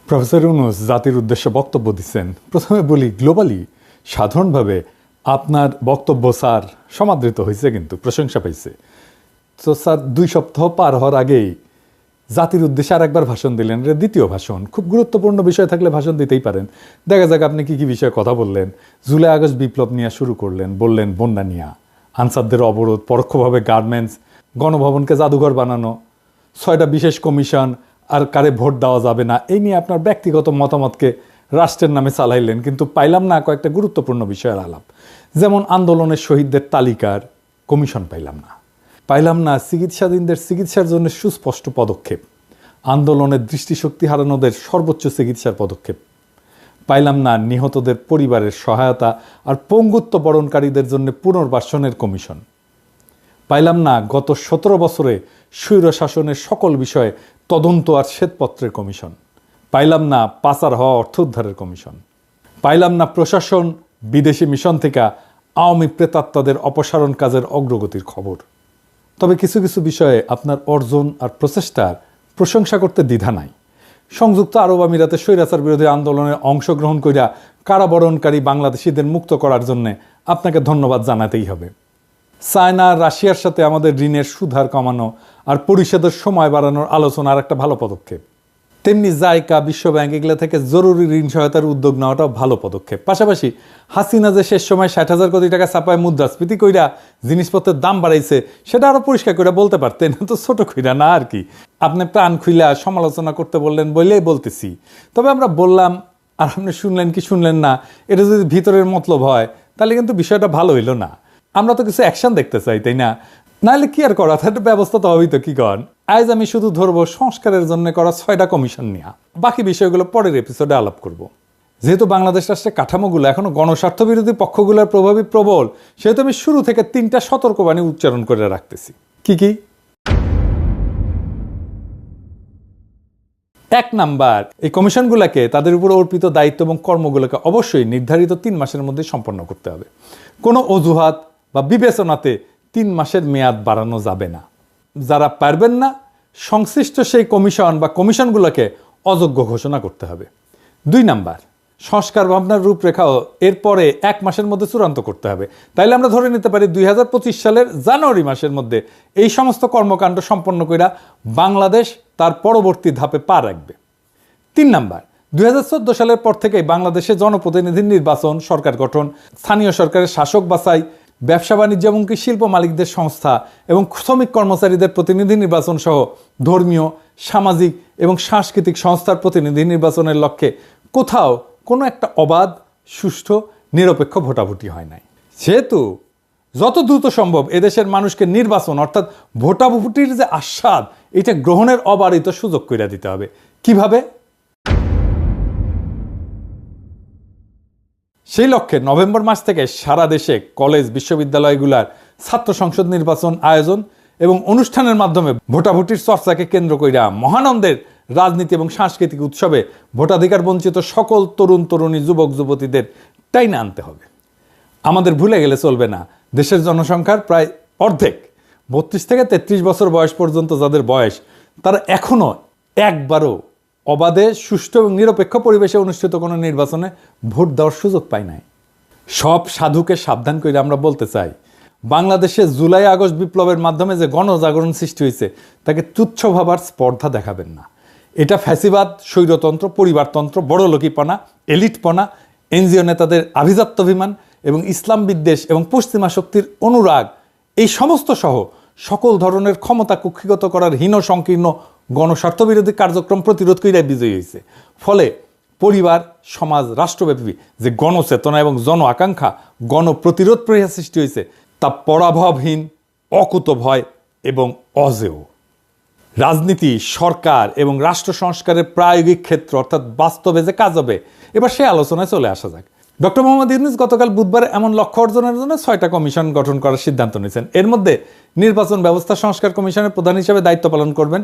Professor Yunus জাতির উদ্দেশ্যে বক্তব্য দিচ্ছেন। প্রথমে বলি, গ্লোবালি সাধারণভাবে আপনার বক্তব্য স্যার সমাদৃত হয়েছে, কিন্তু প্রশংসা পাইছে। তো স্যার 2 সপ্তাহ পার হওয়ার আগেই জাতির উদ্দেশ্যে আর একবার ভাষণ দিলেন। এটা দ্বিতীয় ভাষণ। খুব গুরুত্বপূর্ণ বিষয় থাকলে ভাষণ দিতেই পারেন। দেখা যাক আপনি কী কী বিষয়ে কথা বললেন। জুলাই আগস্ট বিপ্লব নিয়ে শুরু করলেন, বললেন বন্যা নিয়ে, আনসারদের অবরোধ, পরোক্ষভাবে গার্মেন্টস, গণভবনকে জাদুঘর বানানো, 6টা বিশেষ কমিশন, আর কারে ভোট দেওয়া যাবে না, এই নিয়ে আপনার ব্যক্তিগত মতামতকে রাষ্ট্রের নামে চালাইলেন। কিন্তু পাইলাম না কয়েকটা গুরুত্বপূর্ণ বিষয়ের আলাপ। যেমন আন্দোলনের শহীদদের তালিকার কমিশন পাইলাম না চিকিৎসাধীনদের চিকিৎসার জন্য সুস্পষ্ট পদক্ষেপ, আন্দোলনের দৃষ্টিশক্তি হারানোদের সর্বোচ্চ চিকিৎসার পদক্ষেপ পাইলাম না, নিহতদের পরিবারের সহায়তা আর পঙ্গুত্ব বরণকারীদের জন্য পুনর্বাসনের কমিশন পাইলাম না, গত 17 বছরে স্বৈর শাসনের সকল বিষয়ে তদন্ত আর শ্বেতপত্রের কমিশন পাইলাম না, পাচার হওয়া অর্থ উদ্ধারের কমিশন পাইলাম না, প্রশাসন বিদেশি মিশন থেকে আওয়ামী প্রেতাত্মাদের অপসারণ কাজের অগ্রগতির খবর। তবে কিছু কিছু বিষয়ে আপনার অর্জন আর প্রচেষ্টার প্রশংসা করতে দ্বিধা নাই। সংযুক্ত আরব আমিরাতে স্বৈরাচার বিরোধী আন্দোলনে অংশগ্রহণ কইরা কারাবরণকারী বাংলাদেশিদের মুক্ত করার জন্য আপনাকে ধন্যবাদ জানাতেই হবে। চায়না আর রাশিয়ার সাথে আমাদের ঋণের সুদহার কমানো আর পরিশোধের সময় বাড়ানোর আলোচনা আর একটা ভালো পদক্ষেপ। তেমনি জাইকা, বিশ্বব্যাংক এগুলো থেকে জরুরি ঋণ সহায়তার উদ্যোগ নেওয়াটাও ভালো পদক্ষেপ। পাশাপাশি হাসিনা যে শেষ সময় 60,000 কোটি টাকা ছাপায় মুদ্রাস্ফীতি কইরা জিনিসপত্রের দাম বাড়াইছে, সেটা আরও পরিষ্কার করে বলতে পারতেন, তো ছোট কইরা না আর কি। আপনি প্রাণ খুইলা সমালোচনা করতে বললেন বলেই বলতেছি। তবে আমরা বললাম আর আপনি শুনলেন কি শুনলেন না, এটা যদি ভিতরের মতলব হয় তাহলে কিন্তু বিষয়টা ভালো হইল না। আমরা তো কিছু অ্যাকশন দেখতে চাই, তাই না? নাহলে কি আর করা, তার ব্যবস্থা তো হবেই তো। কি কন? আজ আমি শুধু ধরবো সংস্কারের জন্য করা 6টা কমিশন নিয়ে, বাকি বিষয়গুলো পরের এপিসোডে আলাপ করব। যেহেতু বাংলাদেশ রাষ্ট্রের কাঠামোগুলো এখনো গণস্বার্থ বিরোধী পক্ষগুলোর প্রভাবী প্রবল, সেহেতু আমি শুরু থেকে 3টা সতর্কবাণী উচ্চারণ করে রাখতেছি। কি কি? 1 নাম্বার, এই কমিশনগুলোকে তাদের উপর অর্পিত দায়িত্ব এবং কর্মগুলোকে অবশ্যই নির্ধারিত 3 মাসের মধ্যে সম্পন্ন করতে হবে। কোনো অজুহাত বা বিবেচনাতে 3 মাসের মেয়াদ বাড়ানো যাবে না। যারা পারবেন না, সংশ্লিষ্ট সেই কমিশন বা কমিশনগুলোকে অযোগ্য ঘোষণা করতে হবে। 2 নাম্বার, সংস্কার ভাবনার রূপরেখাও এরপরে 1 মাসের মধ্যে চূড়ান্ত করতে হবে। তাইলে আমরা ধরে নিতে পারি 2025 সালের জানুয়ারি মাসের মধ্যে এই সমস্ত কর্মকাণ্ড সম্পন্ন কইরা বাংলাদেশ তার পরবর্তী ধাপে পা রাখবে। 3 নাম্বার, 2014 সালের পর থেকেই বাংলাদেশে জনপ্রতিনিধির নির্বাচন, সরকার গঠন, স্থানীয় সরকারের শাসক বাছাই, ব্যবসা বাণিজ্য এমনকি শিল্প মালিকদের সংস্থা এবং শ্রমিক কর্মচারীদের প্রতিনিধি নির্বাচন সহ ধর্মীয়, সামাজিক এবং সাংস্কৃতিক সংস্থার প্রতিনিধি নির্বাচনের লক্ষ্যে কোথাও কোনো একটা অবাধ, সুষ্ঠু, নিরপেক্ষ ভোটাভুটি হয় নাই। সেহেতু যত দ্রুত সম্ভব এদেশের মানুষকে নির্বাচন অর্থাৎ ভোটাভুটির যে আস্বাদ, এটা গ্রহণের অবারিত সুযোগ করে দিতে হবে। কিভাবে? সেই লক্ষ্যে নভেম্বর মাস থেকে সারা দেশে কলেজ, বিশ্ববিদ্যালয়গুলোর ছাত্র সংসদ নির্বাচন আয়োজন এবং অনুষ্ঠানের মাধ্যমে ভোটাভুটির চর্চাকে কেন্দ্র কইরা মহানন্দের রাজনীতি এবং সাংস্কৃতিক উৎসবে ভোটাধিকার বঞ্চিত সকল তরুণ তরুণী, যুবক যুবতীদের টাইনে আনতে হবে। আমাদের ভুলে গেলে চলবে না, দেশের জনসংখ্যার প্রায় অর্ধেক 32 থেকে 33 বছর বয়স পর্যন্ত যাদের বয়স, তারা এখনও একবারও অবাধে, সুষ্ঠু এবং নিরপেক্ষ পরিবেশে অনুষ্ঠিত কোনো নির্বাচনে ভোট দেওয়ার সুযোগ পায় নাই। সব সাধুকে সাবধান করে আমরা বলতে চাই, বাংলাদেশে জুলাই আগস্ট বিপ্লবের মাধ্যমে যে গণজাগরণ সৃষ্টি হয়েছে তাকে তুচ্ছ ভাবার স্পর্ধা দেখাবেন না। এটা ফ্যাসিবাদ, স্বৈরতন্ত্র, পরিবারতন্ত্র, বড়লোকিপনা, এলিটপনা, এনজিও নেতাদের আভিজাত্যাভিমান এবং ইসলাম বিদ্বেষ এবং পশ্চিমা শক্তির অনুরাগ, এই সমস্ত সহ সকল ধরনের ক্ষমতা কুক্ষিগত করার হীন সংকীর্ণ গণস্বার্থবিরোধী কার্যক্রম প্রতিরোধ কইরা বিজয়ী হয়েছে। ফলে পরিবার, সমাজ, রাষ্ট্রব্যাপী যে গণচেতনা এবং জন আকাঙ্ক্ষা, গণপ্রতিরোধ প্রয়াস সৃষ্টি হয়েছে, তা পরাভবহীন, অকুতভয় এবং অজেয়। রাজনীতি, সরকার এবং রাষ্ট্র সংস্কারের প্রায়োগিক ক্ষেত্র অর্থাৎ বাস্তবে যে কাজ হবে, এবার সেই আলোচনায় চলে আসা যাক। ডক্টর মোহাম্মদ ইউনূস গতকাল বুধবার এমন লক্ষ্য অর্জনের জন্য 6টা কমিশন গঠন করার সিদ্ধান্ত নিয়েছেন। এর মধ্যে নির্বাচন ব্যবস্থা সংস্কার কমিশনের প্রধান হিসেবে দায়িত্ব পালন করবেন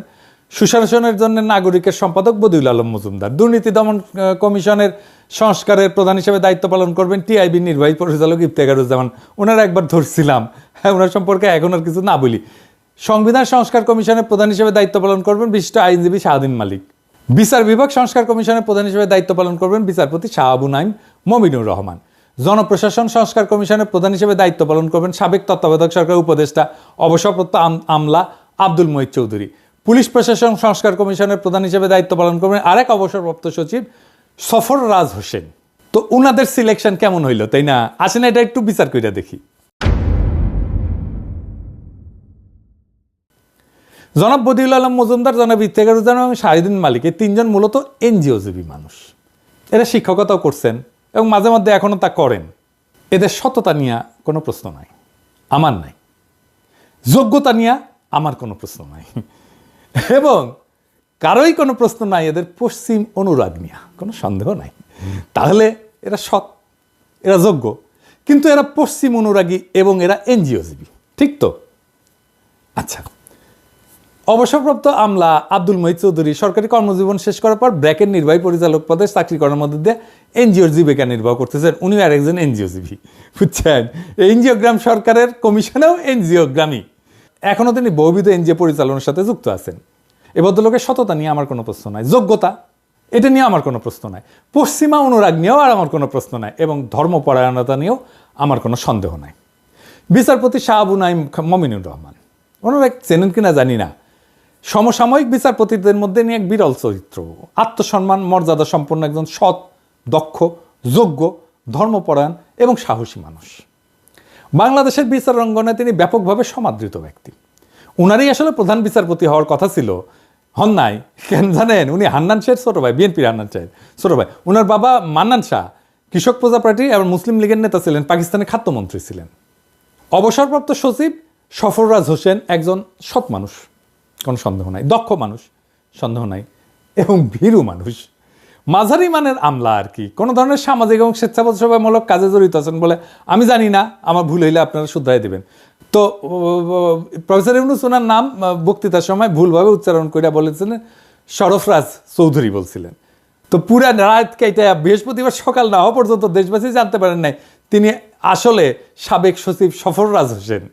সুশাসনের জন্য নাগরিকের সম্পাদক বদিউল আলম মজুমদার। দুর্নীতি দমন কমিশনের সংস্কারের প্রধান হিসেবে দায়িত্ব পালন করবেন টিআইবি নির্বাহী পরিচালক ইফতেখারুজ্জামান। ওনারা একবার ধরছিলাম, ওনার সম্পর্কে এখন আর কিছু না বলি। সংবিধান সংস্কার কমিশনের প্রধান হিসেবে দায়িত্ব পালন করবেন বিশিষ্ট আইনজীবী শাহদিন মালিক। বিচার বিভাগ সংস্কার কমিশনের প্রধান হিসেবে দায়িত্ব পালন করবেন বিচারপতি শাহ আবু নাইম মমিনুর রহমান। জনপ্রশাসন সংস্কার কমিশনের প্রধান হিসেবে দায়িত্ব পালন করবেন সাবেক তত্ত্বাবধায়ক সরকার উপদেষ্টা অবসরপ্রাপ্ত আমলা আব্দুল মঈদ চৌধুরী। পুলিশ প্রশাসন সংস্কার কমিশনের প্রধান হিসেবে দায়িত্ব পালন করবেন আরেক অবসরপ্রাপ্ত সচিব সফররাজ হোসেন। তো উনাদের সিলেকশন কেমন হইল, তাই না? আসেন এটা একটু বিচার কইরা দেখি। জনাব বদিউল আলম মজুমদার, জনাব ইফতেখারুজ্জামান এবং শাহিদিন মালিক, এই তিনজন মূলত এনজিওজীবী মানুষ। এরা শিক্ষকতাও করছেন এবং মাঝে মধ্যে এখনও তা করেন। এদের সততা নিয়ে কোনো প্রশ্ন নাই, আমার নাই। যোগ্যতা নিয়ে আমার কোনো প্রশ্ন নাই, এবং কারোই কোনো প্রশ্ন নাই এদের পশ্চিম অনুরাগ নিয়ে, কোনো সন্দেহ নাই। তাহলে এরা সৎ, এরা যোগ্য, কিন্তু এরা পশ্চিম অনুরাগী এবং এরা এনজিওজীবী, ঠিক তো? আচ্ছা, অবসরপ্রাপ্ত আমলা আব্দুল মঈদ চৌধুরী সরকারি কর্মজীবন শেষ করার পর ব্র্যাকের নির্বাহী পরিচালক পদে চাকরি করার মধ্যে দিয়ে এনজিওর জীবিকা নির্বাহ করতেছেন। উনিও আরেকজন এনজিওজীবী, বুঝছেন? এনজিওগ্রাম সরকারের কমিশনেও এনজিওগ্রামী। এখনও তিনি বহুবিধ এনজিও পরিচালনার সাথে যুক্ত আছেন। এ ভদ্রলোকের সততা নিয়ে আমার কোনো প্রশ্ন নাই, যোগ্যতা এটা নিয়ে আমার কোনো প্রশ্ন নাই, পশ্চিমা অনুরাগ নিয়েও আর আমার কোনো প্রশ্ন নাই, এবং ধর্মপরায়ণতা নিয়েও আমার কোনো সন্দেহ নাই। বিচারপতি শাহ আবু নাইম মমিনুর রহমান, ওনারা চেনেন কিনা জানি না, সমসাময়িক বিচারপতিদের মধ্যে নিয়ে এক বিরল চরিত্র, আত্মসম্মান মর্যাদা সম্পন্ন একজন সৎ, দক্ষ, যোগ্য, ধর্মপরায়ণ এবং সাহসী মানুষ। বাংলাদেশের বিচার অঙ্গনে তিনি ব্যাপকভাবে সমাদৃত ব্যক্তি। উনারই আসলে প্রধান বিচারপতি হওয়ার কথা ছিল, হন নাই। কেন জানেন? উনি হান্নান শাহের ছোট ভাই, বিএনপির হান্নান শাহের ছোট ভাই। উনার বাবা মান্নান শাহ কৃষক প্রজা পার্টি এবং মুসলিম লীগের নেতা ছিলেন, পাকিস্তানের খাদ্যমন্ত্রী ছিলেন। অবসরপ্রাপ্ত সচিব সফররাজ হোসেন একজন সৎ মানুষ, কোনো সন্দেহ নাই, দক্ষ মানুষ, সন্দেহ নাই, এবং ভীরু মানুষ, মাঝারি মানের আমলা আর কি। কোনো ধরনের সামাজিক এবং স্বেচ্ছাসেবামূলক কাজে জড়িত আছেন বলে আমি জানি না, আমার ভুল হইলে আপনারা শুধরাই দেবেন। তো প্রফেসর ইউনূস ওনার নাম বক্তৃতার সময় ভুলভাবে উচ্চারণ করে বলেছিলেন সরফরাজ চৌধুরী বলছিলেন। তো পুরা রাত কেটে বৃহস্পতিবার সকাল না হওয়া পর্যন্ত দেশবাসী জানতে পারেন নাই তিনি আসলে সাবেক সচিব সফররাজ হোসেন।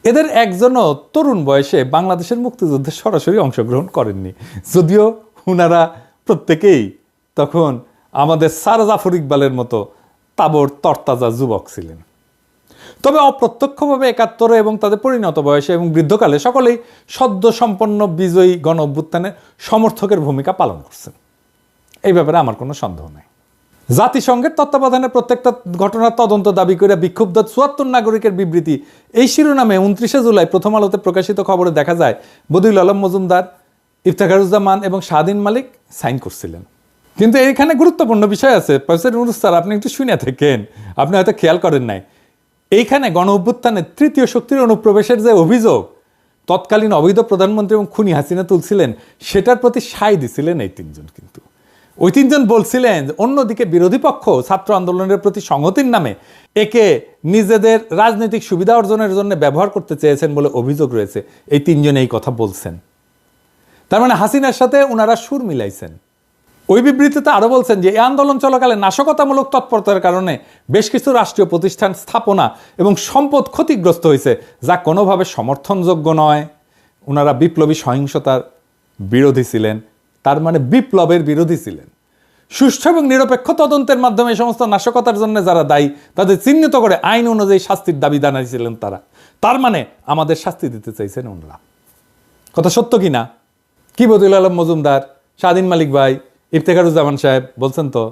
এদের একজনও তরুণ বয়সে বাংলাদেশের মুক্তিযুদ্ধে সরাসরি অংশগ্রহণ করেননি, যদিও ওনারা প্রত্যেকেই তখন আমাদের স্যার জাফর ইকবালের মতো তাবড় তরতাজা যুবক ছিলেন। তবে অপ্রত্যক্ষভাবে ৭১ এবং তাদের পরিণত বয়সে এবং বৃদ্ধকালে সকলেই সদ্য সম্পন্ন বিজয়ী গণ অভ্যুত্থানের সমর্থকের ভূমিকা পালন করছেন। এই ব্যাপারে আমার কোনো সন্দেহ নেই। জাতিসংঘের তত্ত্বাবধানে প্রত্যেকটা ঘটনার তদন্ত দাবি করে বিক্ষুব্ধ ৭৪ নাগরিকের বিবৃতি, এই শিরোনামে ২৯ জুলাই প্রথম আলোতে প্রকাশিত খবরে দেখা যায় বদিউল আলম মজুমদার, ইফতেখারুজ্জামান এবং শাহদিন মালিক সাইন করছিলেন। কিন্তু এইখানে গুরুত্বপূর্ণ বিষয় আছে, প্রফেসর ইউনূস স্যার, আপনি একটু শুনে থাকেন, আপনি হয়তো খেয়াল করেন নাই। এইখানে গণ অভ্যুত্থানের তৃতীয় শক্তির অনুপ্রবেশের যে অভিযোগ তৎকালীন অবৈধ প্রধানমন্ত্রী এবং খুনি হাসিনা তুলছিলেন, সেটার প্রতি সায় দিছিলেন এই তিনজন। কিন্তু ওই তিনজন বলছিলেন অন্যদিকে বিরোধী পক্ষ ছাত্র আন্দোলনের প্রতি সংহতির নামে একে নিজেদের রাজনৈতিক সুবিধা অর্জনের জন্য ব্যবহার করতে চেয়েছেন বলে অভিযোগ রয়েছে। এই তিনজন এই কথা বলছেন, তার মানে হাসিনার সাথে ওনারা সুর মিলাইছেন। ওই বিবৃতিতে আরো বলছেন যে এই আন্দোলন চলাকালে নাশকতামূলক তৎপরতার কারণে বেশ কিছু রাষ্ট্রীয় প্রতিষ্ঠান স্থাপনা এবং সম্পদ ক্ষতিগ্রস্ত হয়েছে, যা কোনোভাবে সমর্থনযোগ্য নয়। ওনারা বিপ্লবী সহিংসতার বিরোধী ছিলেন, তার মানে বিপ্লবের বিরোধী ছিলেন। সুষ্ঠু এবং নিরপেক্ষ তদন্তের মাধ্যমে এই সমস্ত নাশকতার জন্য যারা দায়ী তাদের চিহ্নিত করে আইন অনুযায়ী শাস্তির দাবি জানাইছিলেন তারা। তার মানে আমাদের শাস্তি দিতে চাইছেন ওনারা। কথা সত্য কি না? কি বদিউল আলম মজুমদার, শাহদিন মালিক ভাই, ইফতেখারুজ্জামান সাহেব বলছেন তো?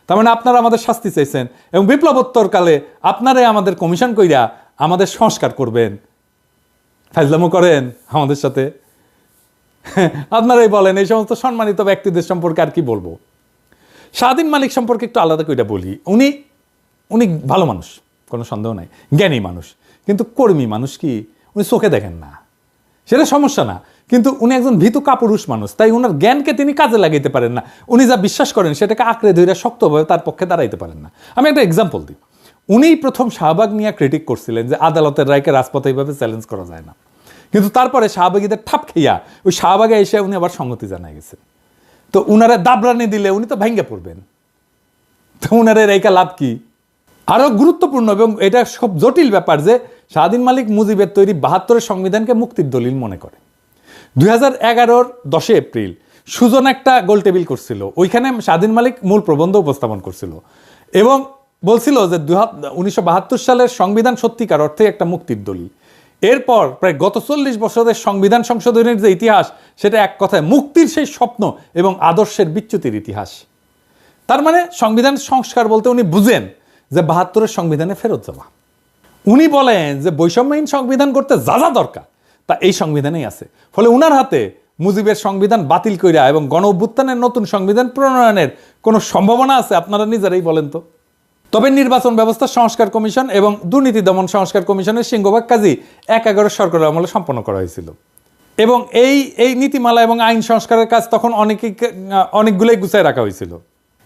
তার মানে আপনারা আমাদের শাস্তি চাইছেন এবং বিপ্লবোত্তর কালে আপনারাই আমাদের কমিশন কইরা আমাদের সংস্কার করবেন। ফাজলামো করেন আমাদের সাথে। আপনারাই বলেন। এই সমস্ত সম্মানিত ব্যক্তিদের সম্পর্কে আর কি বলবো। শাহদিন মালিক সম্পর্কে একটু আলাদা করে বলি। উনি ভালো মানুষ, কোনো সন্দেহ নাই, জ্ঞানী মানুষ, কিন্তু কর্মী মানুষ কি উনি চোখে দেখেন না, সেটা সমস্যা না। কিন্তু উনি একজন ভীতু কাপুরুষ মানুষ, তাই ওনার জ্ঞানকে তিনি কাজে লাগাইতে পারেন না। উনি যা বিশ্বাস করেন সেটাকে আঁকড়ে ধরে শক্তভাবে তার পক্ষে দাঁড়াইতে পারেন না। আমি একটা এক্সাম্পল দিই। উনিই প্রথম শাহবাগ নিয়ে ক্রিটিক করছিলেন যে আদালতের রায়কে রাজপথে এইভাবে চ্যালেঞ্জ করা যায় না, কিন্তু তারপরে শাহবাগীদের ঠাপ খেয়া ওই শাহবাগে এসে উনি আবার সংগতি জানাই গেছেন। তো উনারা দাবরানি দিলে উনি তো ভেঙ্গে পড়বেন, তো উনার রেখা লাভ কি? আরো গুরুত্বপূর্ণ এবং এটা খুব জটিল ব্যাপার যে শাহদিন মালিক মুজিবের তৈরি ৭২ সংবিধানকে মুক্তির দলিল মনে করে। 2011-র 10 এপ্রিল সুজন একটা গোল টেবিল করছিল, ওইখানে স্বাধীন মালিক মূল প্রবন্ধ উপস্থাপন করছিল এবং বলছিল যে 1972 সালের সংবিধান সত্যিকার অর্থে একটা মুক্তির দলিল। এরপর প্রায় গত 40 বছরের সংবিধান সংশোধনের যে ইতিহাস, সেটা এক কথায় মুক্তির সেই স্বপ্ন এবং আদর্শের বিচ্যুতির ইতিহাস। তার মানে সংবিধান সংস্কার বলতে উনি বুঝেন যে 72-এর সংবিধানে ফেরত যাওয়া। উনি বলেন যে বৈষম্যহীন সংবিধান করতে যা যা দরকার তা এই সংবিধানেই আছে। ফলে উনার হাতে মুজিবের সংবিধান বাতিল কইরা এবং গণ অভ্যুত্থানের নতুন সংবিধান প্রণয়নের কোনো সম্ভাবনা আছে? আপনারা নিজেরাই বলেন তো। তবে নির্বাচন ব্যবস্থা সংস্কার কমিশন এবং দুর্নীতি দমন সংস্কার কমিশনের সিংহভাগ কাজই 11 সরকারের আমলে সম্পন্ন করা হয়েছিল এবং এই নীতিমালা এবং আইন সংস্কারের কাজ তখন অনেকগুলোই গুছায় রাখা হয়েছিল।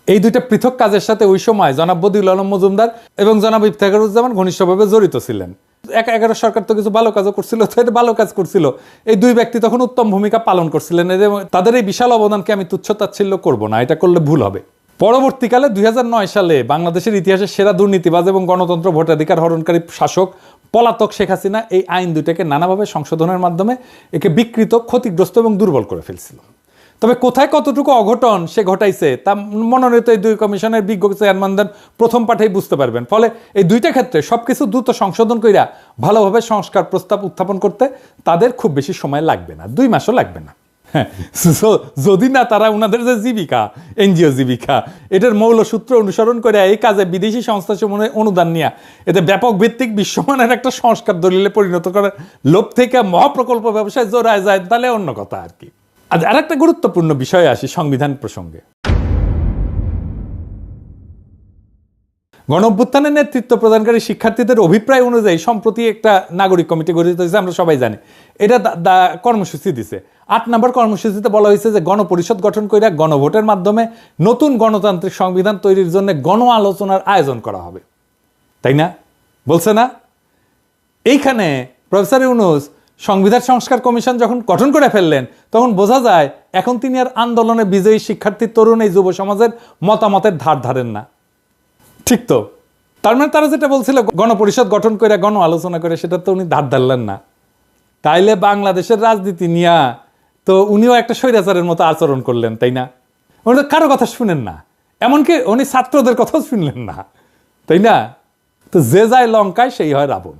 এই দুইটা পৃথক কাজের সাথে ওই সময় জনাব বদিউল আলম মজুমদার এবং জনাব ইফতেখারুজ্জামান ঘনিষ্ঠভাবে জড়িত ছিলেন। 11 সরকার তো কিছু ভালো কাজও করছিল, তো এটা ভালো কাজ করছিল। এই দুই ব্যক্তি তখন উত্তম ভূমিকা পালন করছিলেন এবং তাদের এই বিশাল অবদানকে আমি তুচ্ছ-তাচ্ছিল্য করব না, এটা করলে ভুল হবে। পরবর্তীকালে 2009 সালে বাংলাদেশের ইতিহাসের সেরা দুর্নীতিবাজ এবং গণতন্ত্র ভোটাধিকার হরণকারী শাসক পলাতক শেখ হাসিনা এই আইন দুইটাকে নানাভাবে সংশোধনের মাধ্যমে একে বিকৃত, ক্ষতিগ্রস্ত এবং দুর্বল করে ফেলছিল। তবে কোথায় কতটুকু অঘটন সে ঘটাইছে তা মনোনীত এই দুই কমিশনের বিজ্ঞ চেয়ারম্যানদের প্রথম পাঠেই বুঝতে পারবেন। ফলে এই দুইটা ক্ষেত্রে সবকিছু দ্রুত সংশোধন কইরা ভালোভাবে সংস্কার প্রস্তাব উত্থাপন করতে তাদের খুব বেশি সময় লাগবে না, 2 মাসও লাগবে না। যদি না তারা ওনাদের যে জীবিকা, এনজিও জীবিকা, এটার মৌলসূত্র অনুসরণ করে এই কাজে বিদেশি সংস্থা সমূহে অনুদান নিয়ে এতে ব্যাপক ভিত্তিক বিশ্বমানের একটা সংস্কার দলিলে পরিণত করার লোভ থেকে মহাপ্রকল্প ব্যবসায় জোড়ায় যায়, তাহলে অন্য কথা আর কি। আর একটা গুরুত্বপূর্ণ বিষয়ে আসি, সংবিধান প্রসঙ্গে। গণ অভ্যুত্থানের নেতৃত্ব প্রদানকারী শিক্ষার্থীদের অভিপ্রায় অনুযায়ী সম্প্রতি একটা নাগরিক কমিটি গঠিত হয়েছে, আমরা সবাই জানি। এটা কর্মসূচি দিছে। 8 নম্বর কর্মসূচিতে বলা হয়েছে যে গণপরিষদ গঠন করে গণভোটের মাধ্যমে নতুন গণতান্ত্রিক সংবিধান তৈরির জন্য গণ আলোচনার আয়োজন করা হবে, তাই না? বলছে না? এইখানে প্রফেসর ইউনূস সংবিধান সংস্কার কমিশন যখন গঠন করে ফেললেন, তখন বোঝা যায় এখন তিনি আর আন্দোলনে বিজয়ী শিক্ষার্থী, তরুণ, এই যুব সমাজের মতামতের ধার ধারেন না। ঠিক তো? তার মানে তারা যেটা বলছিল গণপরিষদ গঠন করে গণ আলোচনা করে, সেটা তো উনি ধার ধারলেন না। তাইলে বাংলাদেশের রাজনীতি নিয়ে তো উনিও একটা স্বৈরাচারের মতো আচরণ করলেন, তাই না? উনি তো কারো কথা শুনেন না, এমনকি উনি ছাত্রদের কথাও শুনলেন না, তাই না? তো যে যায় লঙ্কায় সেই হয় রাবণ।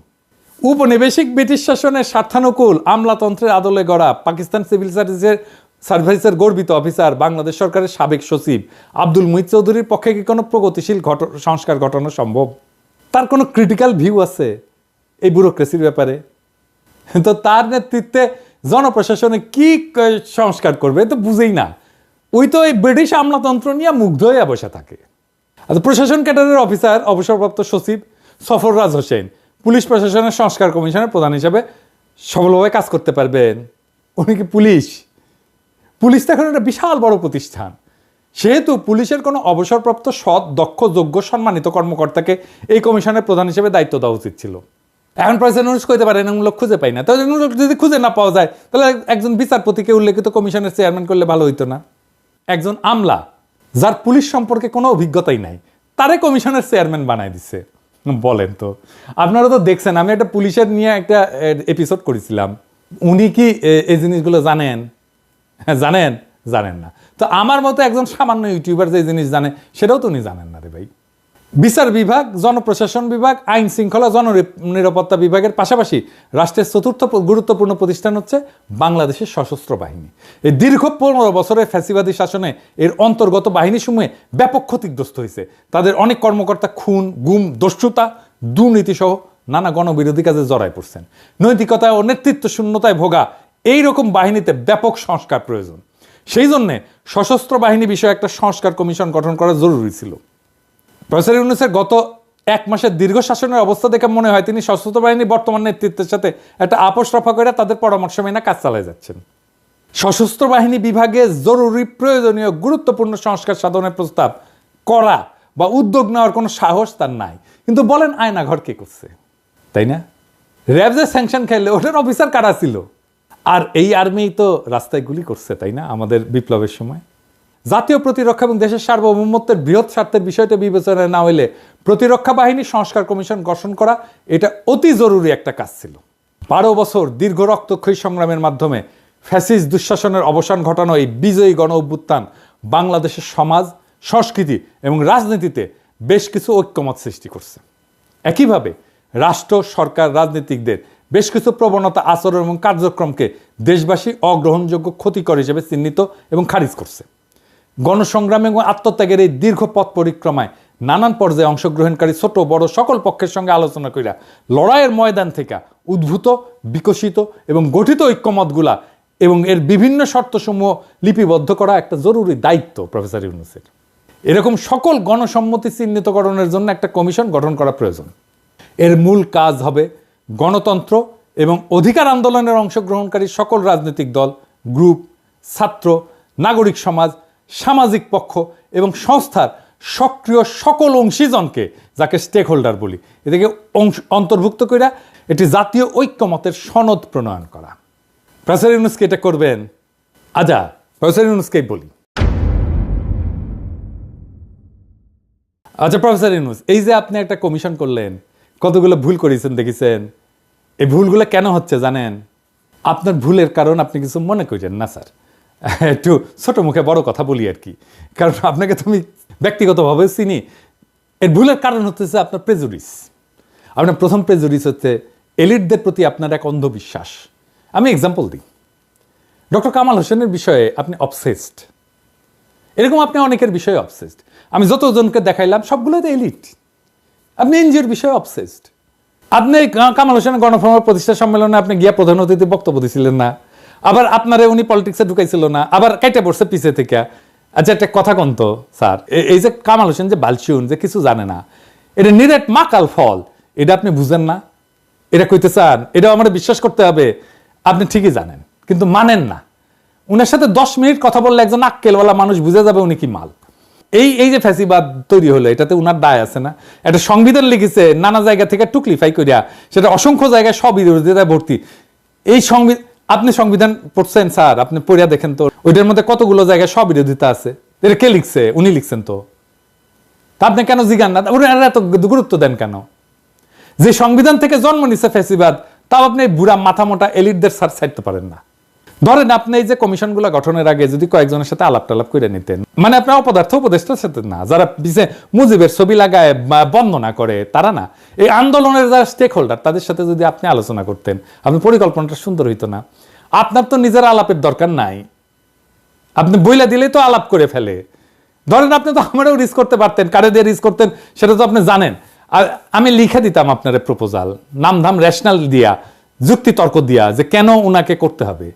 উপনিবেশিক ব্রিটিশ শাসনের স্বার্থানুকূল আমলাতন্ত্রের আদলে গড়া পাকিস্তান সিভিল সার্ভিসের গর্বিত অফিসার বাংলাদেশ সরকারের সাবেক সচিব আব্দুল মুহিত চৌধুরীর পক্ষে কি কোনো প্রগতিশীল সংস্কার ঘটানো সম্ভব? তার কোনো ক্রিটিক্যাল ভিউ আছে এই ব্যুরোক্রেসির ব্যাপারে? তো তার নেতৃত্বে জনপ্রশাসনে কি সংস্কার করবে তো বুঝেই না। ওই তো এই ব্রিটিশ আমলাতন্ত্র নিয়ে মুগ্ধ হয়ে বসে থাকে। আচ্ছা, প্রশাসন ক্যাডারের অফিসার অবসরপ্রাপ্ত সচিব সফররাজ হোসেন পুলিশ প্রশাসনের সংস্কার কমিশনের প্রধান হিসেবে সফলভাবে কাজ করতে পারবেন? উনি কি পুলিশ তো এখন একটা বিশাল বড় প্রতিষ্ঠান, সেহেতু পুলিশের কোনো অবসরপ্রাপ্ত সৎ, দক্ষ, যোগ্য, সম্মানিত কর্মকর্তাকে এই কমিশনের প্রধান হিসেবে দায়িত্ব দেওয়া উচিত ছিল। এখন প্রেসিডেন্ট ইউনূস কইতে পারেন এমন লোক খুঁজে পাই না, তাহলে যদি খুঁজে না পাওয়া যায় তাহলে একজন বিচারপতিকে উল্লেখিত কমিশনের চেয়ারম্যান করলে ভালো হইতো না? একজন আমলা যার পুলিশ সম্পর্কে কোনো অভিজ্ঞতাই নাই, তারে কমিশনের চেয়ারম্যান বানায় দিচ্ছে। বলেন তো, আপনারা তো দেখছেন, আমি একটা পুলিশের নিয়ে একটা এপিসোড করেছিলাম। উনি কি এই জিনিসগুলো জানেন? জানেন না। তো আমার মতো একজন সামান্য ইউটিউবার যে জিনিস জানে সেটাও তো উনি জানেন না রে ভাই। বিচার বিভাগ, জনপ্রশাসন বিভাগ, আইন শৃঙ্খলা, জননিরাপত্তা বিভাগের পাশাপাশি রাষ্ট্রের চতুর্থ গুরুত্বপূর্ণ প্রতিষ্ঠান হচ্ছে বাংলাদেশের সশস্ত্র বাহিনী। এই দীর্ঘ 15 বছরের ফ্যাসিবাদী শাসনে এর অন্তর্গত বাহিনীসমূহে ব্যাপক ক্ষতিগ্রস্ত হয়েছে। তাদের অনেক কর্মকর্তা খুন, গুম, দস্যুতা, দুর্নীতি সহ নানা গণবিরোধী কাজে জড়ায় পড়ছেন। নৈতিকতা ও নেতৃত্ব শূন্যতায় ভোগা এইরকম বাহিনীতে ব্যাপক সংস্কার প্রয়োজন। সেই জন্যে সশস্ত্র বাহিনী বিষয়ে একটা সংস্কার কমিশন গঠন করা জরুরি ছিল। প্রফেসর ইউনূসের গত 1 মাসের দীর্ঘ শাসনের অবস্থা দেখে মনে হয় তিনি সশস্ত্র বাহিনীর বর্তমান নেতৃত্বের সাথে একটা আপোষ রফা করে তাদের পরামর্শ মেনে কাজ চালিয়ে যাচ্ছেন। সশস্ত্র বাহিনী বিভাগে জরুরি, প্রয়োজনীয়, গুরুত্বপূর্ণ সংস্কার সাধনের প্রস্তাব করা বা উদ্যোগ নেওয়ার কোনো সাহস তার নাই। কিন্তু বলেন আয়নাঘর কে করছে, তাই না? র্যাব যে স্যাংশন খাইলে ওটার অফিসার কারা ছিল? আর এই আর্মি তো রাস্তায় গুলি করছে, তাই না? আমাদের বিপ্লবের সময় জাতীয় প্রতিরক্ষা এবং দেশের সার্বভৌমত্বের বৃহৎ স্বার্থের বিষয়টা বিবেচনায় না হইলে প্রতিরক্ষা বাহিনী সংস্কার কমিশন গঠন করা এটা অতি জরুরি একটা কাজ ছিল। 12 বছর দীর্ঘ রক্তক্ষয়ী সংগ্রামের মাধ্যমে ফ্যাসিস্ট দুঃশাসনের অবসান ঘটানো এই বিজয়ী গণ অভ্যুত্থান বাংলাদেশের সমাজ, সংস্কৃতি এবং রাজনীতিতে বেশ কিছু ঐক্যমত সৃষ্টি করছে। একইভাবে রাষ্ট্র, সরকার, রাজনীতিকদের বেশ কিছু প্রবণতা, আচরণ এবং কার্যক্রমকে দেশবাসী অগ্রহণযোগ্য, ক্ষতিকর হিসেবে চিহ্নিত এবং খারিজ করছে। গণসংগ্রাম এবং আত্মত্যাগের এই দীর্ঘ পথ পরিক্রমায় নানান পর্যায়ে অংশগ্রহণকারী ছোট বড় সকল পক্ষের সঙ্গে আলোচনা কইরা লড়াইয়ের ময়দান থেকে উদ্ভূত, বিকশিত এবং গঠিত ঐক্যমতগুলা এবং এর বিভিন্ন শর্তসমূহ লিপিবদ্ধ করা একটা জরুরি দায়িত্ব প্রফেসর ইউনূসের। এরকম সকল গণসম্মতি চিহ্নিতকরণের জন্য একটা কমিশন গঠন করা প্রয়োজন। এর মূল কাজ হবে গণতন্ত্র এবং অধিকার আন্দোলনের অংশগ্রহণকারী সকল রাজনৈতিক দল, গ্রুপ, ছাত্র, নাগরিক সমাজ, সামাজিক পক্ষ এবং সংস্থার সক্রিয় সকল অংশীজনকে, যাকে স্টেক হোল্ডার বলি, এদেরকে অন্তর্ভুক্ত করে একটি জাতীয় ঐক্যমতের সনদ প্রণয়ন করা। প্রফেসর ইউনূসকে এটা করবেন। আচ্ছা, প্রফেসর ইউনূসকেই বলি। আচ্ছা প্রফেসর ইউনূস, এই যে আপনি একটা কমিশন করলেন, কতগুলো ভুল করেছেন দেখেছেন। এই ভুলগুলো কেন হচ্ছে জানেন? আপনার ভুলের কারণ আপনি কিছু মনে করেন না স্যার, একটু ছোট মুখে বড় কথা বলি আর কি, কারণ আপনাকে তো আমি ব্যক্তিগতভাবে চিনি। এর ভুলের কারণ হচ্ছে আপনার প্রেজুডিস। আপনার প্রথম প্রেজুডিস হচ্ছে এলিটদের প্রতি আপনার এক অন্ধবিশ্বাস। আমি এক্সাম্পল দিই, ডক্টর কামাল হোসেনের বিষয়ে আপনি অবসেসড, এরকম আপনি অনেকের বিষয়ে অবসেসড। আমি যতজনকে দেখাইলাম সবগুলোই তো এলিট। আপনি এনজিওর বিষয়ে অবসেসড। আপনি কামাল হোসেনের গণফোরামের প্রতিষ্ঠা সম্মেলনে আপনি গিয়া প্রধান অতিথি বক্তব্য দিয়েছিলেন না, আবার আপনারে উনি পলিটিক্সে ঢুকাইছিল না, আবার কেটে পড়ছে পিছে থেকে। আচ্ছা একটা কথা কন তো স্যার, এই যে কামাল হোসেন যে বালচুন, যে কিছু জানে না, এটা নিরেট মাকাল ফল, এটা আপনি বুঝেন না? এটা কইতে চান? এটা আমার বিশ্বাস করতে হবে আপনি ঠিকই জানেন, কিন্তু মানেন না। উনার সাথে 10 মিনিট কথা বললে একজন আক্কেলওয়ালা মানুষ বুঝে যাবে উনি কি মাল। এই যে ফ্যাসিবাদ তৈরি হলো, এটাতে উনার দায় আছে না? একটা সংবিধান লিখেছে নানা জায়গা থেকে টুকলিফাই করিয়া, সেটা অসংখ্য জায়গায় সবিরোধিতায় ভর্তি। এই আপনি সংবিধান পড়ছেন স্যার, আপনি পড়িয়া দেখেন তো, ওইটার মধ্যে কতগুলো জায়গায় সবিরোধিতা আছে। এটা কে লিখছে? উনি লিখছেন তো। তা আপনি কেন জিগান না? ওনারা এত গুরুত্ব দেন কেন? যে সংবিধান থেকে জন্ম নিচ্ছে ফ্যাসিবাদ, তাও আপনি বুড়া মাথা মোটা এলিটদের সার ছাড়তে পারেন না। ধরেন আপনি এই যে কমিশনগুলো গঠনের আগে যদি কয়েকজনের সাথে আলাপ টালাপ করে নিতেন, মানে আপনার অপদার্থ উপদেষ্টার সাথে না, যারা পিছিয়ে মুজিবের ছবি লাগায় বন্দনা করে তারা না, এই আন্দোলনের যারা স্টেক হোল্ডার তাদের সাথে যদি আপনি আলোচনা করতেন, আপনার পরিকল্পনাটা সুন্দর হইতো না? আপনার তো নিজের আলাপের দরকার নাই, আপনি বইলা দিলেই তো আলাপ করে ফেলে। ধরেন আপনি তো আমারও রিস্ক করতে পারতেন, কারে দিয়ে রিস্ক করতেন সেটা তো আপনি জানেন। আর আমি লিখে দিতাম আপনার প্রপোজাল, নামধাম রেশনাল দিয়া, যুক্তি তর্ক দিয়া, যে কেন উনাকে করতে হবে।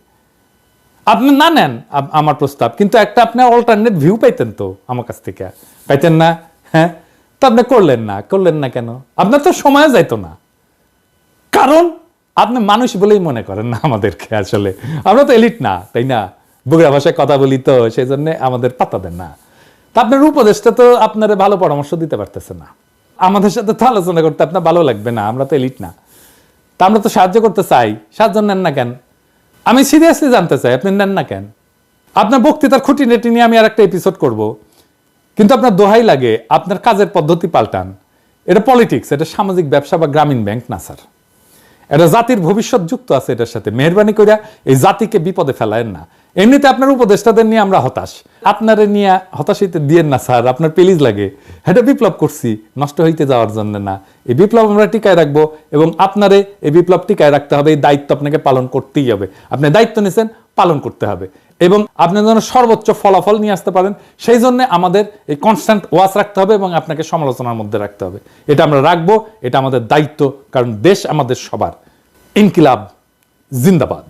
আপনি না নেন আমার প্রস্তাব, কিন্তু একটা আপনার অল্টারনেট ভিউ পাইতেন তো আমার কাছ থেকে, পাইতেন না? হ্যাঁ, তো আপনি করলেন না কেন? আপনার তো সময় যাইতো না, কারণ আপনি মানুষ বলেই মনে করেন না আমাদেরকে। আসলে আমরা তো এলিট না, তাই না? বগুড়া ভাষায় কথা বলি তো, সেই জন্য আমাদের পাত্তা দেন না। তা আপনার উপদেশটা তো আপনার ভালো পরামর্শ দিতে পারতেছে না, আমাদের সাথে তো আলোচনা করতে আপনার ভালো লাগবে না, আমরা তো এলিট না। তা আমরা তো সাহায্য করতে চাই, সাহায্য নেন না কেন? আমি সিরিয়াসলি জানতে চাই আপনি নেন না কেন? আপনার বক্তৃতার খুঁটিনাটি নিয়ে আমি আর একটা এপিসোড করব, কিন্তু আপনার দোহাই লাগে আপনার কাজের পদ্ধতি পাল্টান। এটা পলিটিক্স, এটা সামাজিক ব্যবসা বা গ্রামীণ ব্যাংক না স্যার। এটা জাতির ভবিষ্যৎ যুক্ত আছে এটার সাথে। মেহরবানি করে এই জাতিকে বিপদে ফেলায়েন না। এমনিতে আপনার উপদেষ্টাদের নিয়ে আমরা হতাশ, আপনারে নিয়ে হতাশিতে দিয়েন না স্যার, আপনার পেলিজ লাগে। এটা বিপ্লব করছি নষ্ট হইতে যাওয়ার জন্য না, এই বিপ্লব আমরা টিকায় রাখবো এবং আপনারে এই বিপ্লব টিকায় রাখতে হবে। এই দায়িত্ব আপনাকে পালন করতেই হবে। আপনি দায়িত্ব নিয়েছেন, পালন করতে হবে এবং আপনি যেন সর্বোচ্চ ফলাফল নিয়ে আসতে পারেন, সেই জন্য আমাদের এই কনস্ট্যান্ট ওয়াচ রাখতে হবে এবং আপনাকে সমালোচনার মধ্যে রাখতে হবে। এটা আমরা রাখবো, এটা আমাদের দায়িত্ব, কারণ দেশ আমাদের সবার। ইনকিলাব জিন্দাবাদ।